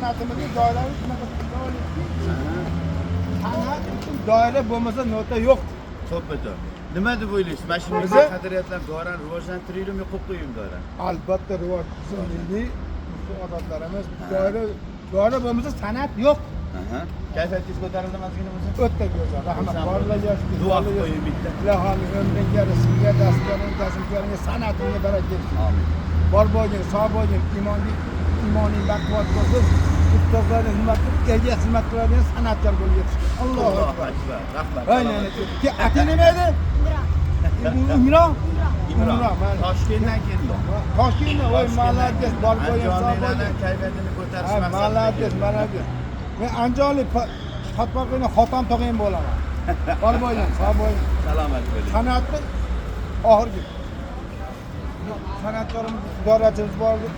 san'atimizning doirasi shunaqa san'at uchun doira bo'lmasa nota yo'q. To'ppa-to'p. Nima deb o'ylaysiz? Mana shunday Bizi- qadriyatlar doirani rivojlantiraylikmi, qo'yib qo'yaymi doira? Albatta rivoj bizim milliy odatlarimiz doira bo'lmasa san'at yo'q. Kayfiyatingiz ko'tarildimi ozgina bo'lsa? O'ta go'zal. Rahmat. Borilar yoshlik. Duo qilib qo'ying bitta. Ilohim umringga, rizqingga, dastgoring, kasbgoringga, san'atingga baraka bersin. Amin. Bor bo'ling, sog' bo'ling, imoning baquvvat bo'lsin. Ustozlarga xizmat qilib, elga xizmat qiladigan san'atkor bo'lib yetishsin. Allohu akbar. Rahmat. Aynan. Ating nima edi? Imron. Toshkentdan keldim. Toshkentdan, voy malades, bor bo'ling, sog' bo'ling. Kayfiyatini ko'tarish Ha, malades, malades. Men andijonlik Fatmaqo'yning xotam tog'im bo'laman. Bor bo'ling, sog' bo'ling. Salomat bo'ling. San'atni oxirgi san'atkorimiz idorachimiz bor edi.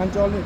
Andijonlik